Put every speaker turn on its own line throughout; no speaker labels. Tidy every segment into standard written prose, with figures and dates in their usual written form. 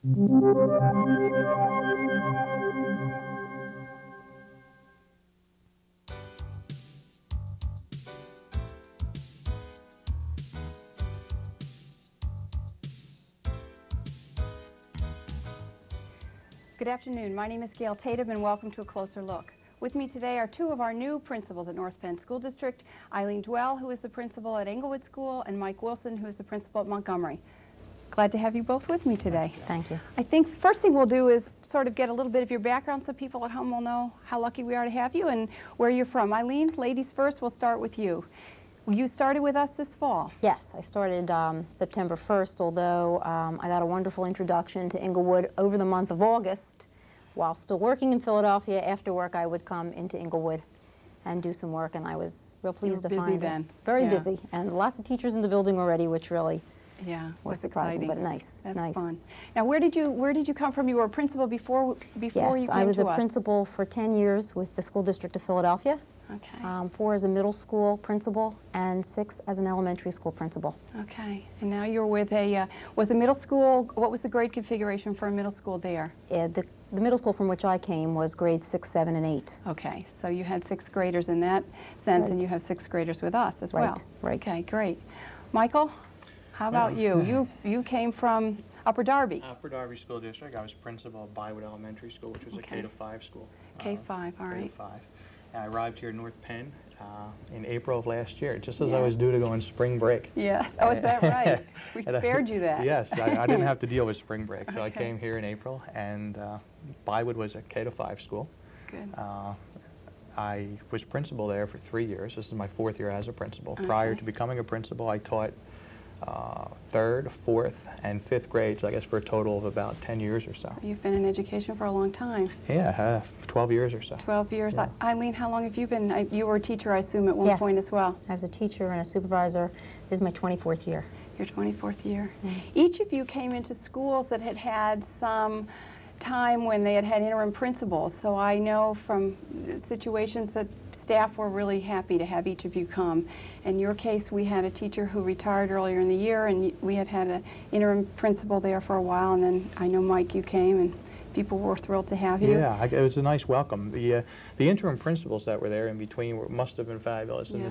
Good afternoon. My name is Gail Tatum, and welcome to A Closer Look. With me today are two of our new principals at North Penn School District, Eileen Dwell, who is the principal at Englewood School, and Mike Wilson, who is the principal at Montgomery. Glad to have you both with me today.
Thank you.
I think the first thing we'll do is sort of get a little bit of your background so people at home will know how lucky we are to have you and where you're from. Eileen, ladies first, we'll start with you. You started with us this fall.
Yes, I started September 1st, although I got a wonderful introduction to Englewood over the month of August. While still working in Philadelphia, after work I would come into Englewood and do some work, and I was real pleased to find
then.
it. Very busy, and lots of teachers in the building already, which really was surprising,
exciting.
but nice.
That's fun. Now, where did you come from? You were a principal before you came to us?
Yes, I was a principal for 10 years with the School District of Philadelphia.
Okay.
4 as a middle school principal and 6 as an elementary school principal.
Okay. And now you're with was a middle school, what was the grade configuration for a middle school there?
The middle school from which I came was grades 6, 7, and 8.
Okay. So you had 6th graders in that sense, and you have 6th graders with us as well.
Right.
Okay, great. Michael, how about you? You came from Upper Darby.
Upper Darby School District. I was principal of Bywood Elementary School, which was a K-5 school.
K-5, all right.
K-5. I arrived here in North Penn in April of last year, just as I was due to go on spring break.
Yes. Oh, is that right? We spared you that.
Yes, I didn't have to deal with spring break, so I came here in April, and Bywood was a K-5 school.
Good.
I was principal there for 3 years. This is my 4th year as a principal. Prior to becoming a principal, I taught 3rd, 4th, and 5th grades, I guess, for a total of about 10 years or so.
So you've been in education for a long time.
Yeah, 12 years or so.
12 years.
Yeah.
Eileen, how long have you been? You were a teacher, I assume, at one point as well.
I was a teacher and a supervisor. This is my 24th year.
Your 24th year. Each of you came into schools that had had some time when they had had interim principals, so I know from situations that staff were really happy to have each of you come. In your case, we had a teacher who retired earlier in the year, and we had an interim principal there for a while, and then I know, Mike, you came, and people were thrilled to have you.
Yeah, it was a nice welcome. The interim principals that were there in between must have been fabulous. And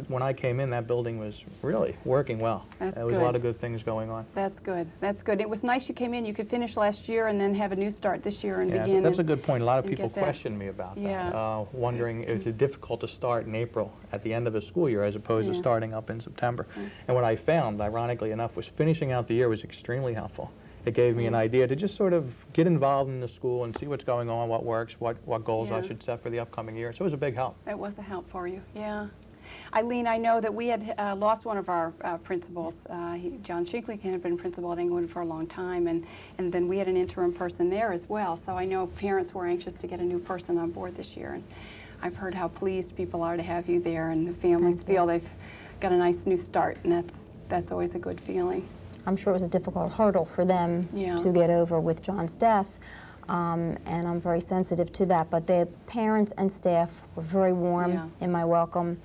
when I came in, that building was really working well. There was a lot of good things going on.
That's good. That's good. It was nice you came in. You could finish last year and then have a new start this year and begin.
That's a good point. A lot of people question me about that, wondering if it's difficult to start in April at the end of a school year as opposed to starting up in September. And what I found, ironically enough, was finishing out the year was extremely helpful. It gave me an idea to just sort of get involved in the school and see what's going on, what works, what goals I should set for the upcoming year. So it was a big help.
It was a help for you, yeah. Eileen, I know that we had lost one of our principals. John Shinkley had been principal at Englewood for a long time, and then we had an interim person there as well. So I know parents were anxious to get a new person on board this year. And I've heard how pleased people are to have you there, and the families feel they've got a nice new start, and that's always a good feeling.
I'm sure it was a difficult hurdle for them to get over with John's death, and I'm very sensitive to that. But the parents and staff were very warm in my welcome.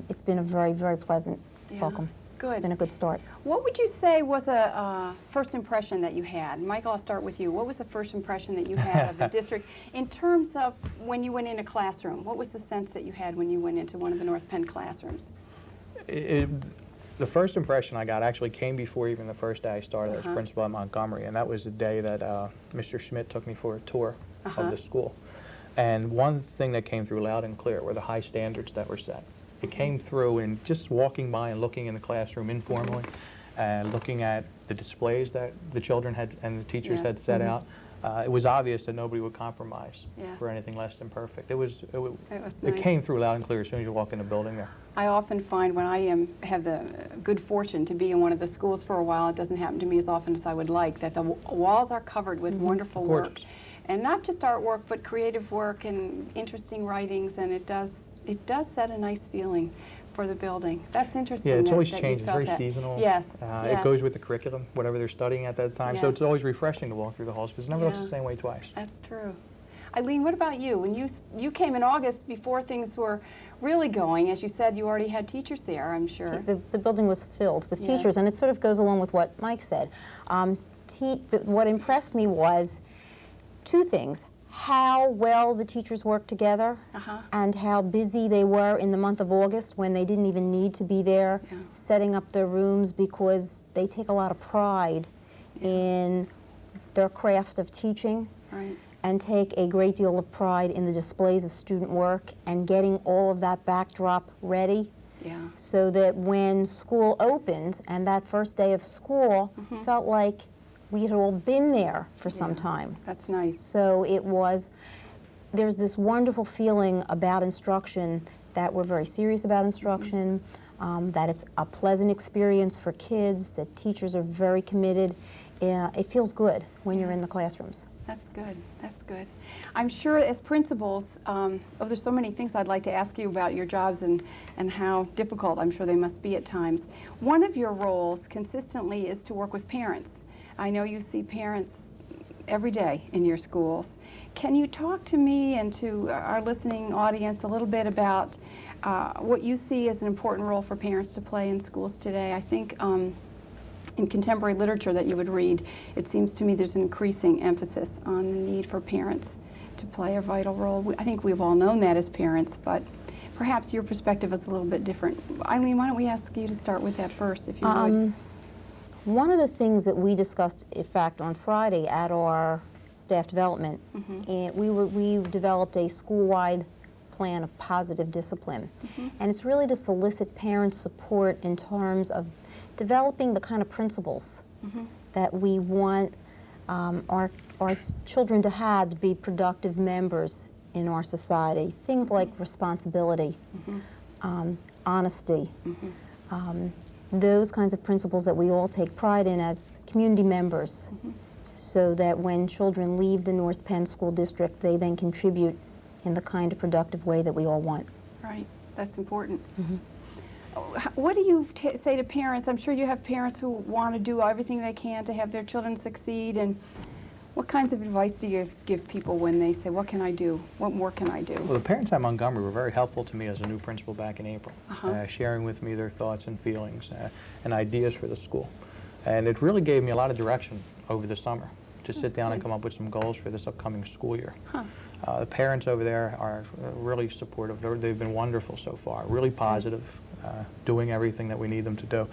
It's been a very, very pleasant welcome.
Good.
It's been a good start.
What would you say was a first impression that you had? Michael, I'll start with you. What was the first impression that you had of the district in terms of when you went in a classroom? What was the sense that you had when you went into one of the North Penn classrooms?
The first impression I got actually came before even the first day I started as principal at Montgomery, and that was the day that Mr. Schmidt took me for a tour of the school. And one thing that came through loud and clear were the high standards that were set. It came through in just walking by and looking in the classroom informally, and looking at the displays that the children had and the teachers had set out. It was obvious that nobody would compromise for anything less than perfect. It came through loud and clear as soon as you walk in the building there.
I often find when I have the good fortune to be in one of the schools for a while, it doesn't happen to me as often as I would like, that the walls are covered with wonderful work. And not just artwork, but creative work and interesting writings, and it does set a nice feeling for the building. That's interesting.
Yeah, it's always changed. It's very seasonal.
Yes.
It goes with the curriculum, whatever they're studying at that time. So it's always refreshing to walk through the halls because it never looks the same way twice.
That's true. Eileen, what about you? When you came in August before things were really going, as you said, you already had teachers there, I'm sure.
The building was filled with teachers, and it sort of goes along with what Mike said. what impressed me was two things: how well the teachers worked together, and how busy they were in the month of August when they didn't even need to be there setting up their rooms, because they take a lot of pride in their craft of teaching, and take a great deal of pride in the displays of student work and getting all of that backdrop ready, so that when school opened and that first day of school felt like we had all been there for some time.
That's nice.
So there's this wonderful feeling about instruction, that we're very serious about instruction, that it's a pleasant experience for kids, that teachers are very committed. It feels good when you're in the classrooms.
That's good. That's good. I'm sure as principals, there's so many things I'd like to ask you about your jobs and how difficult I'm sure they must be at times. One of your roles consistently is to work with parents. I know you see parents every day in your schools. Can you talk to me and to our listening audience a little bit about what you see as an important role for parents to play in schools today? I think in contemporary literature that you would read, it seems to me there's an increasing emphasis on the need for parents to play a vital role. I think we've all known that as parents, but perhaps your perspective is a little bit different. Eileen, why don't we ask you to start with that first, if you would.
One of the things that we discussed, in fact, on Friday at our staff development, and we developed a school-wide plan of positive discipline. And it's really to solicit parents' support in terms of developing the kind of principles that we want our children to have to be productive members in our society. Things like responsibility, honesty, those kinds of principles that we all take pride in as community members, so that when children leave the North Penn School District, they then contribute in the kind of productive way that we all want.
Right, that's important. What do you say to parents? I'm sure you have parents who want to do everything they can to have their children succeed, and what kinds of advice do you give people when they say, what can I do? What more can I do?
Well, the parents at Montgomery were very helpful to me as a new principal back in April, sharing with me their thoughts and feelings and ideas for the school. And it really gave me a lot of direction over the summer to sit down and come up with some goals for this upcoming school year. The parents over there are really supportive. They've been wonderful so far, really positive, doing everything that we need them to do.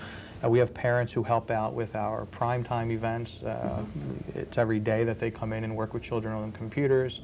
We have parents who help out with our primetime events. It's every day that they come in and work with children on computers.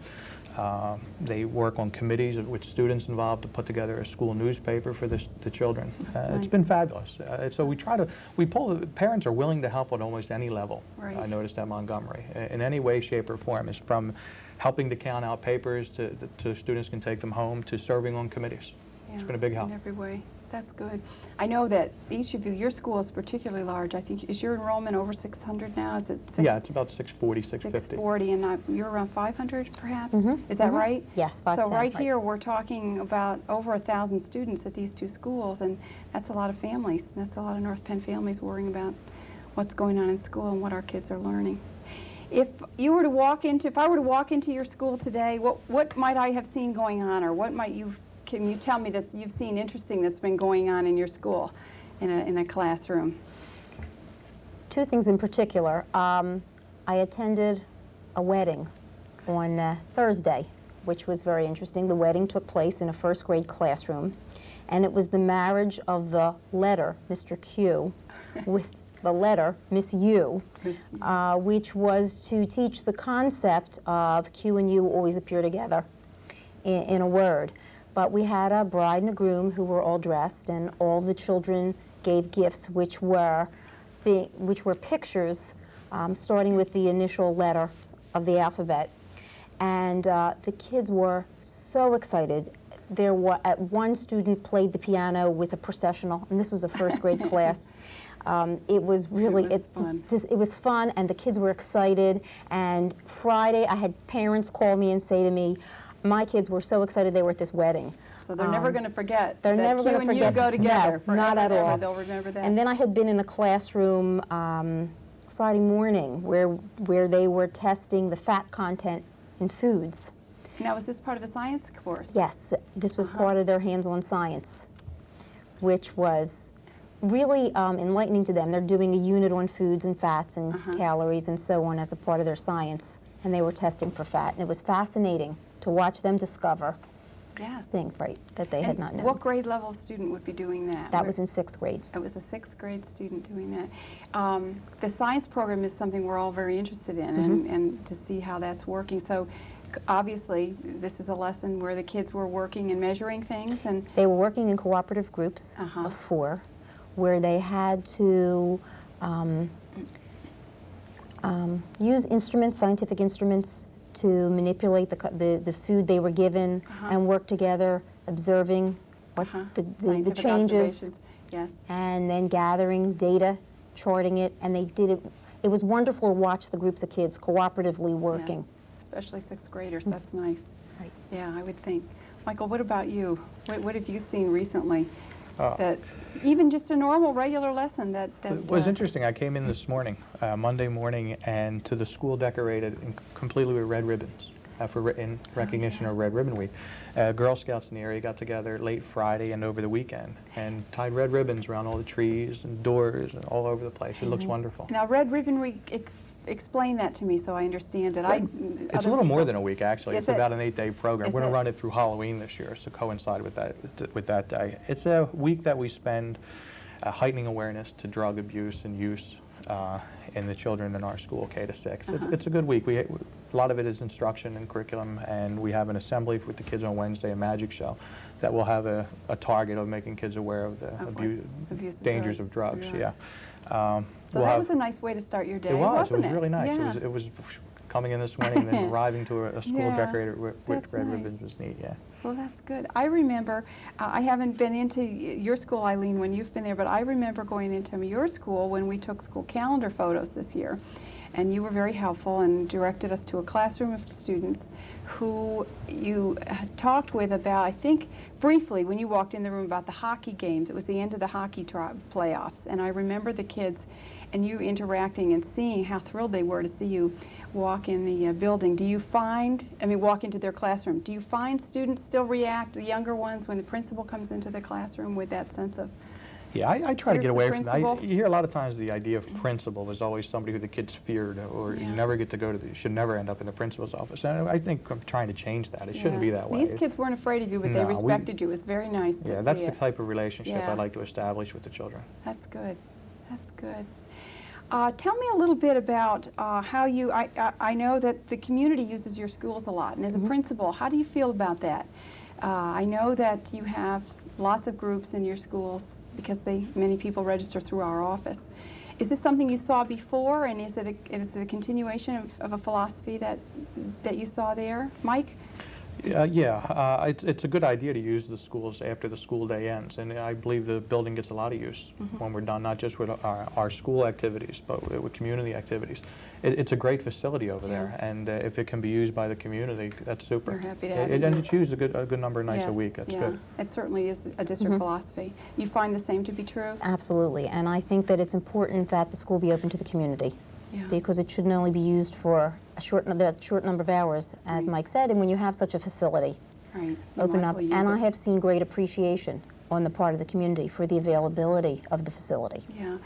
They work on committees with students involved to put together a school newspaper for the children. It's been fabulous. So the parents are willing to help at almost any level, I noticed at Montgomery, in any way, shape, or form. It's from helping to count out papers to students can take them home, to serving on committees. It's been a big help.
In every way. That's good. I know that each of you, your school is particularly large. I think, is your enrollment over 600 now? Is it
Yeah, it's about 640, 650.
640, and you're around 500 perhaps? Is that right?
Yes,
510. So right here we're talking about over 1,000 students at these two schools, and that's a lot of families. That's a lot of North Penn families worrying about what's going on in school and what our kids are learning. If I were to walk into your school today, what might I have seen going on, or what might you? Can you tell me that you've seen interesting that's been going on in your school, in a classroom?
Two things in particular. I attended a wedding on Thursday, which was very interesting. The wedding took place in a first grade classroom, and it was the marriage of the letter, Mr. Q, with the letter, Miss U, which was to teach the concept of Q and U always appear together in a word. But we had a bride and a groom who were all dressed, and all the children gave gifts, which were pictures, starting with the initial letters of the alphabet. And the kids were so excited. One student played the piano with a processional, and this was a first grade class. It was fun, and the kids were excited. And Friday, I had parents call me and say to me, my kids were so excited they were at this wedding.
So they're never going to forget
that Q and you go together.
No,
not at all.
They'll remember that.
And then I had been in a classroom Friday morning where they were testing the fat content in foods.
Now, was this part of a science course?
Yes, this was part of their hands-on science, which was really enlightening to them. They're doing a unit on foods and fats and calories and so on as a part of their science, and they were testing for fat. And it was fascinating to watch them discover things, that they had not known.
What grade level student would be doing that?
That was in 6th grade.
It was a 6th grade student doing that. The science program is something we're all very interested in, and to see how that's working. So obviously, this is a lesson where the kids were working and measuring things. And
they were working in cooperative groups of 4, where they had to use instruments, scientific instruments, to manipulate the food they were given and work together, observing what the changes, and then gathering data, charting it, and they did it. It was wonderful to watch the groups of kids cooperatively working.
Yes, especially 6th graders. That's nice. Right. Yeah, I would think. Michael, what about you? What have you seen recently? That even just a normal, regular lesson that
it was interesting. I came in this morning, Monday morning, and to the school decorated completely with red ribbons in recognition of Red Ribbon Week. Girl Scouts in the area got together late Friday and over the weekend and tied red ribbons around all the trees and doors and all over the place. It looks wonderful.
Now, Red Ribbon Week, explain that to me so I understand it.
It's a little more than a week, actually. It's about an 8-day program. We're going to run it through Halloween this year, so coincide with that day. It's a week that we spend heightening awareness to drug abuse and use in the children in our school, K to 6. It's a good week. A lot of it is instruction and curriculum, and we have an assembly with the kids on Wednesday, a magic show, that will have a target of making kids aware of the dangers of drugs. Yeah.
So that was a nice way to start your day, wasn't it?
It was really nice.
Yeah.
It was coming in this morning and then arriving to a school decorated with red ribbons was neat,
Well, that's good. I remember, I haven't been into your school, Eileen, when you've been there, but I remember going into your school when we took school calendar photos this year. And you were very helpful and directed us to a classroom of students who you talked with about, I think, briefly when you walked in the room about the hockey games. It was the end of the hockey playoffs. And I remember the kids and you interacting and seeing how thrilled they were to see you walk in the building. Do you find, walk into their classroom, do you find students still react, the younger ones, when the principal comes into the classroom with that sense of,
yeah, I try to get away from that. You hear a lot of times the idea of principal was always somebody who the kids feared, or you never get to go to you should never end up in the principal's office. And I think I'm trying to change that. It shouldn't be that way.
These kids weren't afraid of you, but they respected you. It was very nice to see.
Yeah, that's the type of relationship I like to establish with the children.
That's good. That's good. Tell me a little bit about how you, I know that the community uses your schools a lot, and as a principal, how do you feel about that? I know that you have lots of groups in your schools because many people register through our office. Is this something you saw before, and is it a continuation of a philosophy that you saw there? Mike?
It's a good idea to use the schools after the school day ends, and I believe the building gets a lot of use when we're done, not just with our school activities, but with community activities. It's a great facility over there, and if it can be used by the community, that's super.
We're happy to have it.
And it's used a good number of nights a week. That's good.
It certainly is a district philosophy. You find the same to be true?
Absolutely, and I think that it's important that the school be open to the community. Because it shouldn't only be used for a short number of hours, as Mike said, and when you have such a facility, open up. And I have seen great appreciation on the part of the community for the availability of the facility.
Yeah,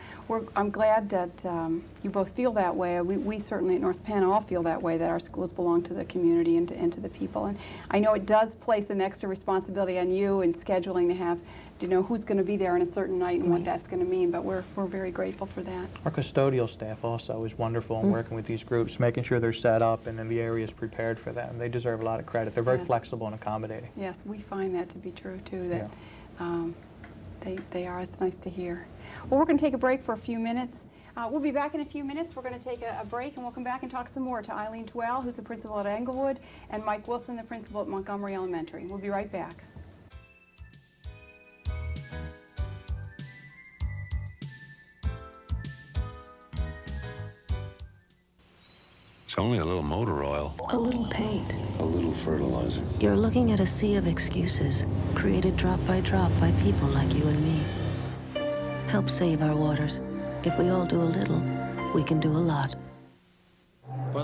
I'm glad that you both feel that way. We certainly at North Penn all feel that way, that our schools belong to the community and to the people. And I know it does place an extra responsibility on you in scheduling to have, to know who's going to be there on a certain night and what that's going to mean, but we're very grateful for that.
Our custodial staff also is wonderful in working with these groups, making sure they're set up and then the area is prepared for them. They deserve a lot of credit. They're very flexible and accommodating.
Yes, we find that to be true too, that they are. It's nice to hear. Well, we're going to take a break for a few minutes. We'll be back in a few minutes. We're going to take a break, and we'll come back and talk some more to Eileen Twell, who's the principal at Englewood, and Mike Wilson, the principal at Montgomery Elementary. We'll be right back.
It's only a little motor oil.
A little paint.
A little fertilizer.
You're looking at a sea of excuses, created drop by people like you and me. Help save our waters. If we all do a little, we can do a lot.
If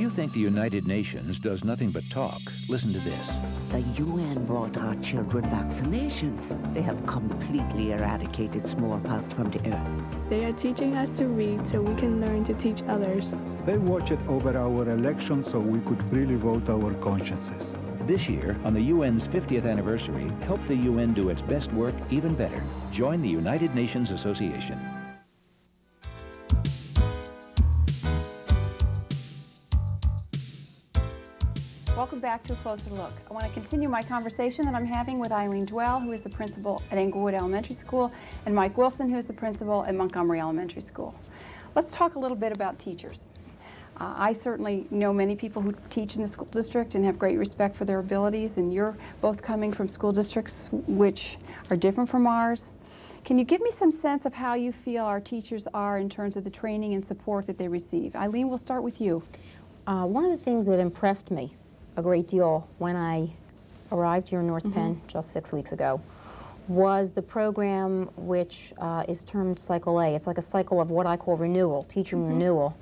you think the United Nations does nothing but talk, listen to this.
The UN brought our children vaccinations. They have completely eradicated smallpox from the earth.
They are teaching us to read so we can learn to teach others.
They watched over our elections so we could freely vote our consciences.
This year, on the UN's 50th anniversary, help the UN do its best work even better. Join the United Nations Association.
Welcome back to A Closer Look. I want to continue my conversation that I'm having with Eileen Dwell, who is the principal at Englewood Elementary School, and Mike Wilson, who is the principal at Montgomery Elementary School. Let's talk a little bit about teachers. I certainly know many people who teach in the school district and have great respect for their abilities, and you're both coming from school districts which are different from ours. Can you give me some sense of how you feel our teachers are in terms of the training and support that they receive? Eileen, we'll start with you.
One of the things that impressed me a great deal when I arrived here in North Penn just 6 weeks ago was the program which is termed Cycle A. It's like a cycle of what I call renewal, teacher renewal.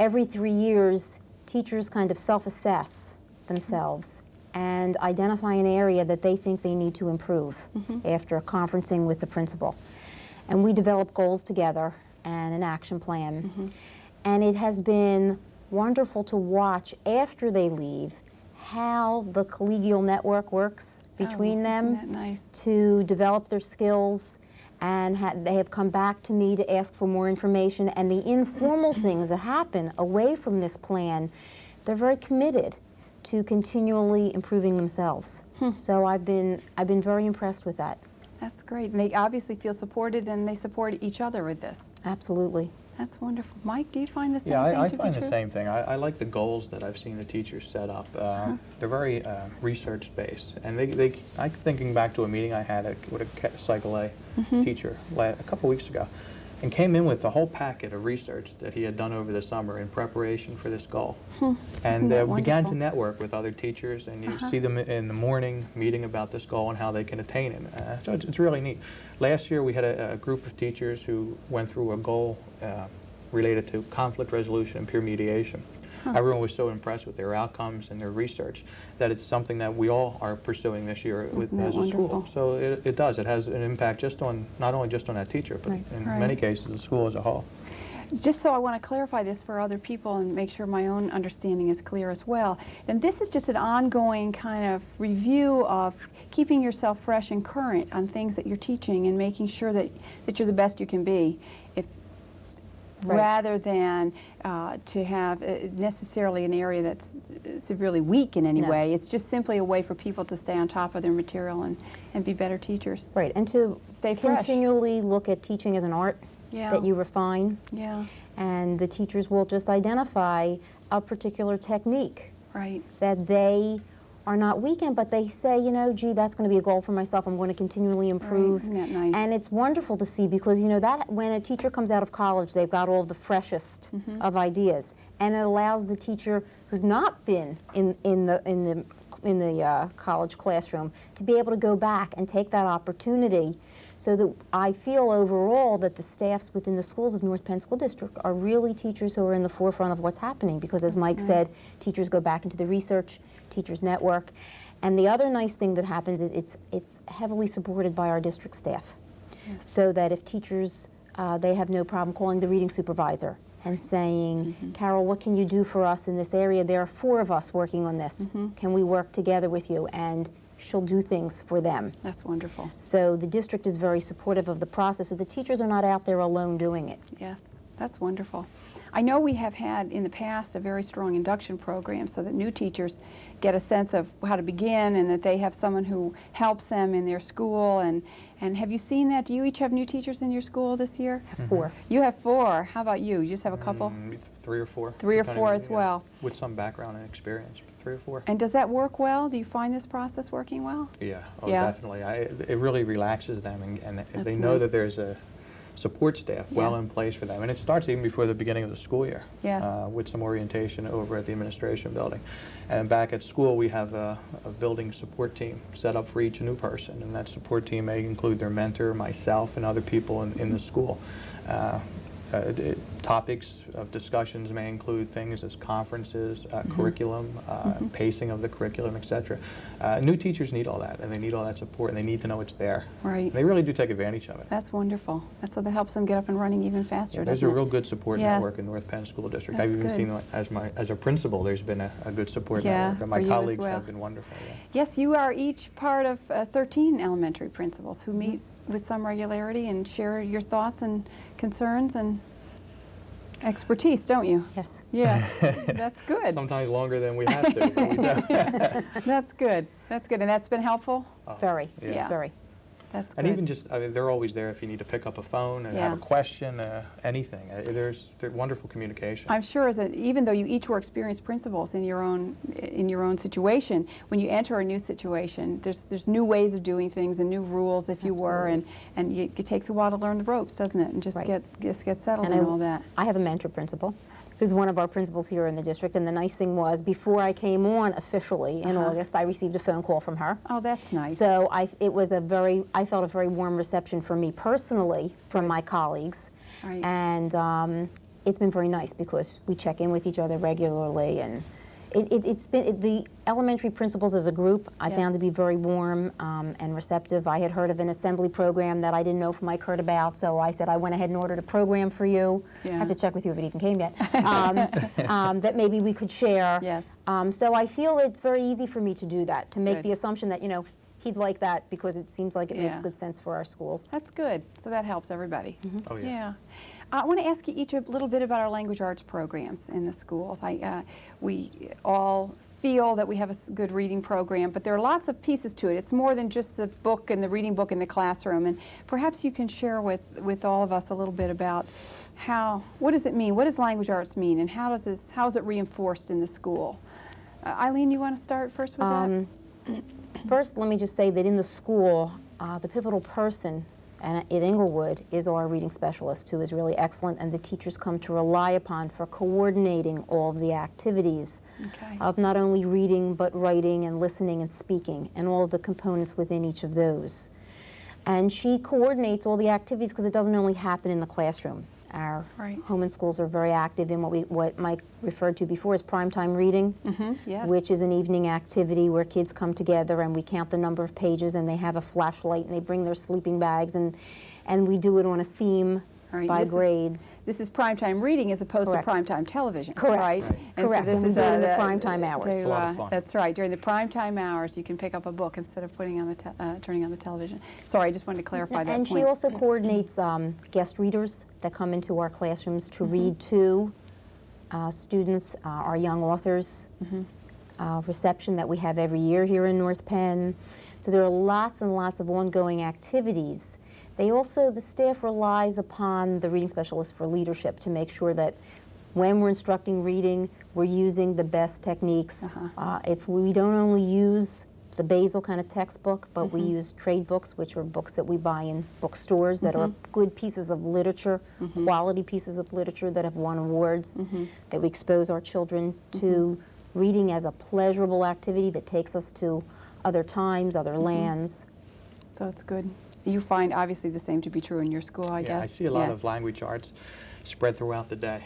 Every 3 years, teachers kind of self-assess themselves and identify an area that they think they need to improve after conferencing with the principal. And we develop goals together and an action plan. And it has been wonderful to watch after they leave how the collegial network works between them to develop their skills, and they have come back to me to ask for more information, and the informal things that happen away from this plan, they're very committed to continually improving themselves. So I've been very impressed with that.
That's great. And they obviously feel supported, and they support each other with this.
Absolutely.
That's wonderful. Mike, do you find the same
thing
to be true?
Yeah, I find the same thing. I like the goals that I've seen the teachers set up. They're very research-based. And I'm thinking back to a meeting I had with a Cycle A teacher a couple weeks ago, and came in with the whole packet of research that he had done over the summer in preparation for this goal. And began to network with other teachers, and you see them in the morning meeting about this goal and how they can attain it. So it's really neat. Last year we had a group of teachers who went through a goal related to conflict resolution and peer mediation. Everyone was so impressed with their outcomes and their research that it's something that we all are pursuing this year as a school. So it does. It has an impact not only just on that teacher, but in many cases the school as a whole.
Just so I want to clarify this for other people and make sure my own understanding is clear as well. And this is just an ongoing kind of review of keeping yourself fresh and current on things that you're teaching and making sure that you're the best you can be. Rather than to have necessarily an area that's severely weak in any way. It's just simply a way for people to stay on top of their material and be better teachers.
Right, and to
stay fresh.
Continually look at teaching as an art that you refine. And the teachers will just identify a particular technique that they are not weak in, but they say, you know, gee, that's going to be a goal for myself. I'm going to continually improve.
Isn't that nice?
And it's wonderful to see, because you know that when a teacher comes out of college, they've got all the freshest of ideas, and it allows the teacher who's not been in the college classroom to be able to go back and take that opportunity. So that I feel overall that the staffs within the schools of North Penn School District are really teachers who are in the forefront of what's happening, because as Mike said, teachers go back into the research, teachers network. And the other nice thing that happens is it's heavily supported by our district staff. So that if teachers, they have no problem calling the reading supervisor and saying, Carol, what can you do for us in this area? There are 4 of us working on this. Can we work together with you? And she'll do things for them.
That's wonderful.
So the district is very supportive of the process, so the teachers are not out there alone doing it.
Yes, that's wonderful. I know we have had in the past a very strong induction program so that new teachers get a sense of how to begin and that they have someone who helps them in their school. And have you seen that? Do you each have new teachers in your school this year?
I have 4.
You have 4. How about you? You just have a couple?
3 or 4.
3 or 4 as well.
With some background and experience. 3 or 4.
And does that work well? Do you find this process working well?
Yeah, definitely. It really relaxes them, and they know that there's a support staff in place for them. And it starts even before the beginning of the school year with some orientation over at the administration building. And back at school, we have a building support team set up for each new person, and that support team may include their mentor, myself, and other people in the school. Topics of discussions may include things as conferences, curriculum, pacing of the curriculum, etc. New teachers need all that, and they need all that support, and they need to know it's there.
Right.
And they really do take advantage of it.
That's wonderful. So that helps them get up and running even faster,
There's
doesn't
a
it?
real good support
Yes.
network in North Penn School District.
That's
I've even
good.
seen, as a principal, there's been a good support network. And my
for you as
colleagues
well.
have been wonderful. Yeah.
Yes, you are each part of 13 elementary principals who meet with some regularity and share your thoughts and concerns and expertise, don't you?
Yes.
Yes, that's good.
Sometimes longer than we have to. But we do.
That's good. That's good. And that's been helpful?
Very,
Yeah.
very.
That's good.
And even just, I mean, they're always there if you need to pick up a phone and have a question, anything. They're wonderful communication.
I'm sure even though you each were experienced principals in your own situation, when you enter a new situation, there's new ways of doing things and new rules, if you were, and it takes a while to learn the ropes, doesn't it? And just get settled and all that.
I have a mentor principal who's one of our principals here in the district, and the nice thing was, before I came on officially in August, I received a phone call from her.
Oh, that's nice.
So I felt a very warm reception from me personally from my colleagues.
Right.
And it's been very nice because we check in with each other regularly, and it's been the elementary principals as a group I found to be very warm and receptive. I had heard of an assembly program that I didn't know if Mike heard about, so I said I went ahead and ordered a program for you. I have to check with you if it even came yet. That maybe we could share.
Yes.
So I feel it's very easy for me to do that, to make the assumption that, he'd like that because it seems like it makes good sense for our schools.
That's good. So that helps everybody.
Oh, yeah.
I want to ask you each a little bit about our language arts programs in the schools. We all feel that we have a good reading program, but there are lots of pieces to it. It's more than just the book and the reading book in the classroom. And perhaps you can share with all of us a little bit about what does it mean? What does language arts mean? And how is it reinforced in the school? Eileen, you want to start first with that?
First, let me just say that in the school, the pivotal person at Inglewood is our reading specialist, who is really excellent, and the teachers come to rely upon for coordinating all of the activities of not only reading, but writing and listening and speaking, and all of the components within each of those. And she coordinates all the activities because it doesn't only happen in the classroom. Our home and schools are very active in what Mike referred to before as primetime reading, which is an evening activity where kids come together and we count the number of pages, and they have a flashlight and they bring their sleeping bags, and we do it on a theme by grades.
This is primetime reading as opposed to primetime television.
Correct.
Right? And
Correct.
So this
and
is
during the primetime hours.
It's a lot of fun.
That's right. During the primetime hours, you can pick up a book instead of putting on turning on the television. Sorry, I just wanted to clarify that
And
point.
she also coordinates guest readers that come into our classrooms to read to students, our young authors reception that we have every year here in North Penn. So there are lots and lots of ongoing activities. The staff relies upon the reading specialist for leadership to make sure that when we're instructing reading, we're using the best techniques. If we don't only use the Basel kind of textbook, but we use trade books, which are books that we buy in bookstores that are good pieces of literature, quality pieces of literature that have won awards, that we expose our children to reading as a pleasurable activity that takes us to other times, other lands.
So it's good. You find obviously the same to be true in your school, I guess.
Yeah, I see a lot of language arts spread throughout the day.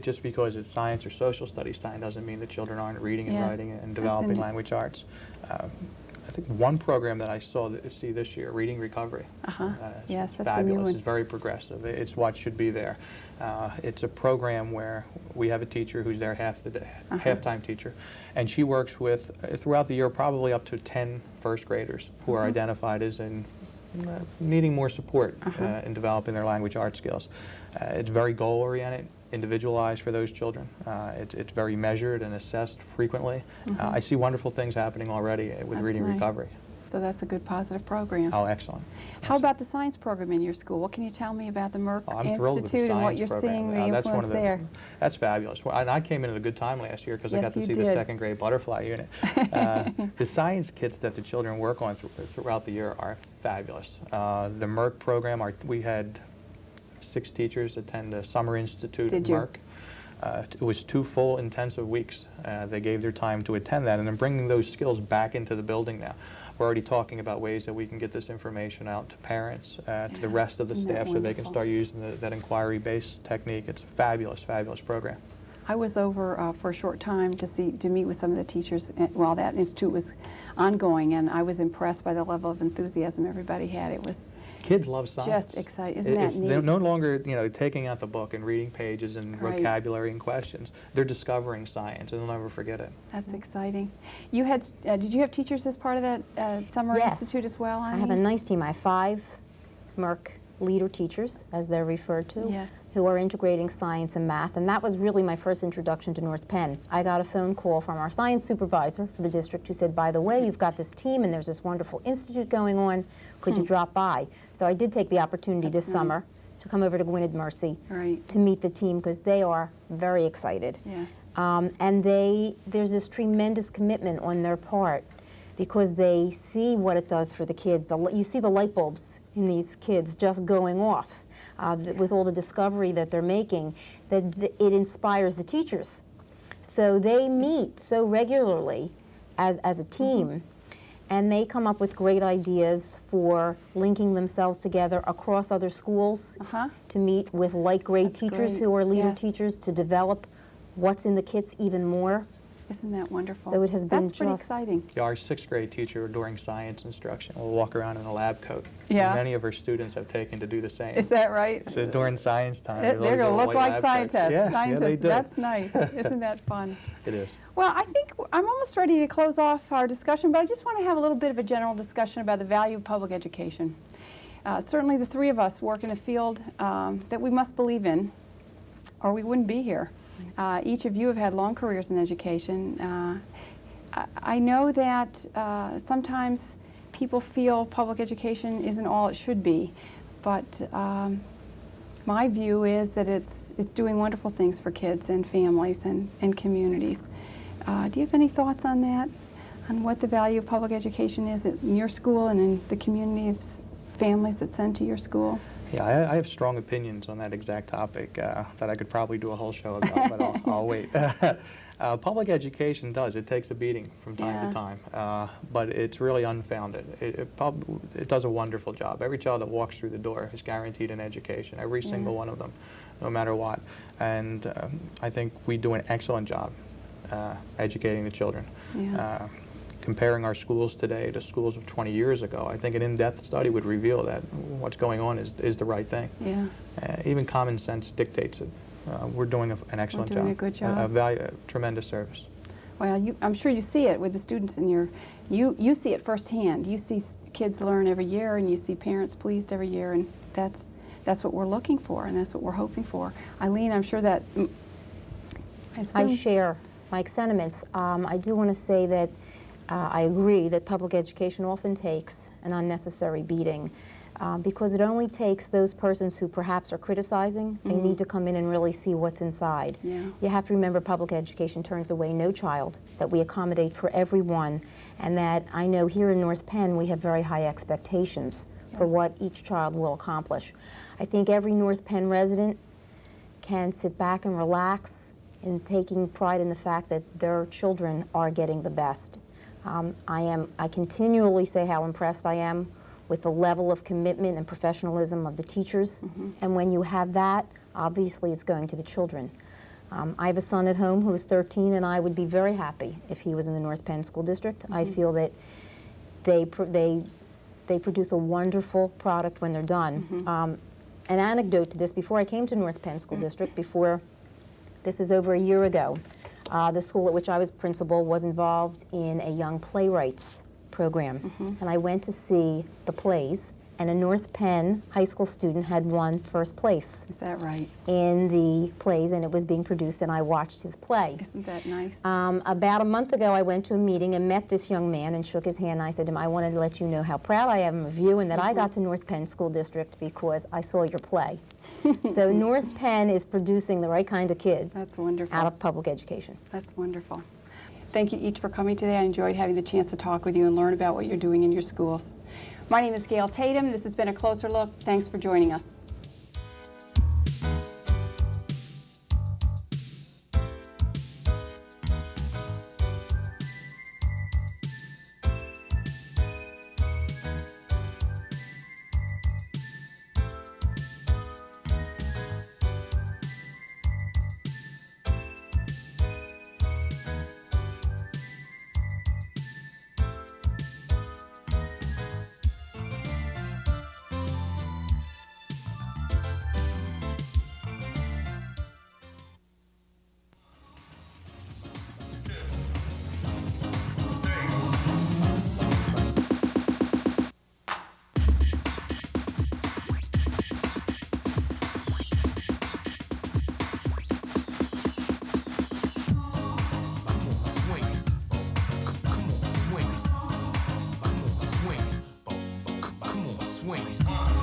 Just because it's science or social studies time doesn't mean that children aren't reading and writing and developing language arts. I think one program that I see this year, Reading Recovery.
Yes, that's
fabulous.
a new one.
It's very progressive. It's what should be there. It's a program where we have a teacher who's there half the day, half-time teacher, and she works with, throughout the year, probably up to 10 first graders who are identified as needing more support in developing their language arts skills. It's very goal-oriented, individualized for those children. It's very measured and assessed frequently. I see wonderful things happening already with Reading Recovery.
So that's a good positive program.
Oh, excellent.
How about the science program in your school? What can you tell me about the Merck
I'm thrilled with the
Institute and what
science
you're
program.
seeing, the influence there?
That's fabulous. Well, and I came in at a good time last year because I got to see the second grade butterfly unit. The science kits that the children work on throughout the year are fabulous. The Merck program, we had 6 teachers attend a summer institute at Merck. It was 2 full intensive weeks. They gave their time to attend that, and then bringing those skills back into the building now. we're already talking about ways that we can get this information out to parents, to the rest of the staff, so they can start using that inquiry-based technique. It's a fabulous, fabulous program.
I was over for a short time to meet with some of the teachers while that institute was ongoing, and I was impressed by the level of enthusiasm everybody had. It was
kids love science.
Just exciting. Isn't that neat?
They're no longer, taking out the book and reading pages and vocabulary and questions. They're discovering science, and they'll never forget it.
That's exciting. You had did you have teachers as part of that summer institute as well, Eileen?
I have a nice team. I have 5 Merck leader teachers, as they're referred to, who are integrating science and math, and that was really my first introduction to North Penn. I got a phone call from our science supervisor for the district who said, by the way, you've got this team and there's this wonderful institute going on, could you drop by? So I did take the opportunity this summer to come over to Gwynedd Mercy to meet the team, because they are very excited.
Yes.
And there's this tremendous commitment on their part, because they see what it does for the kids. You see the light bulbs in these kids just going off with all the discovery that they're making, that it inspires the teachers. So they meet so regularly as a team, and they come up with great ideas for linking themselves together across other schools to meet with like-grade teachers who are leader teachers to develop what's in the kits even more.
Isn't that wonderful?
So it has been
That's pretty exciting.
Yeah, our 6th grade teacher during science instruction will walk around in a lab coat.
Yeah.
And many of her students have taken to do the same.
Is that right?
So during science time,
they're going to look like scientists.
Yeah, they do.
That's nice. Isn't that fun?
It is.
Well, I think I'm almost ready to close off our discussion, but I just want to have a little bit of a general discussion about the value of public education. Certainly the 3 of us work in a field that we must believe in, or we wouldn't be here. Each of you have had long careers in education. I know that sometimes people feel public education isn't all it should be, but my view is that it's doing wonderful things for kids and families and communities. Do you have any thoughts on that, on what the value of public education is in your school and in the community of families that send to your school?
Yeah, I have strong opinions on that exact topic that I could probably do a whole show about, but I'll wait. Public education it takes a beating from time to time, but it's really unfounded. It does a wonderful job. Every child that walks through the door is guaranteed an education, every single one of them, no matter what. And I think we do an excellent job educating the children.
Yeah.
Comparing our schools today to schools of 20 years ago, I think an in-depth study would reveal that what's going on is the right thing.
Yeah.
Even common sense dictates it. We're doing an excellent job.
We're doing a good job.
A tremendous service.
Well, I'm sure you see it with the students in you see it firsthand. You see kids learn every year, and you see parents pleased every year, and that's what we're looking for, and that's what we're hoping for. Eileen, I'm sure that
I share Mike's sentiments. I do want to say that I agree that public education often takes an unnecessary beating because it only takes those persons who perhaps are criticizing. They need to come in and really see what's inside.
Yeah.
You have to remember public education turns away no child, that we accommodate for everyone, and that I know here in North Penn we have very high expectations for what each child will accomplish. I think every North Penn resident can sit back and relax in taking pride in the fact that their children are getting the best. I continually say how impressed I am with the level of commitment and professionalism of the teachers. And when you have that, obviously it's going to the children. I have a son at home who is 13, and I would be very happy if he was in the North Penn School District. I feel that they produce a wonderful product when they're done. An anecdote to this, before I came to North Penn School District, this is over a year ago, the school at which I was principal was involved in a young playwrights program. And I went to see the plays, and a North Penn high school student had won first place.
Is that right?
In the plays, and it was being produced, and I watched his play.
Isn't that nice?
About a month ago, I went to a meeting and met this young man and shook his hand, and I said to him, I wanted to let you know how proud I am of you and that I got to North Penn School District because I saw your play. So North Penn is producing the right kind of kids.
That's wonderful.
Out of public education.
That's wonderful. Thank you each for coming today. I enjoyed having the chance to talk with you and learn about what you're doing in your schools. My name is Gail Tatum. This has been A Closer Look. Thanks for joining us.
swing.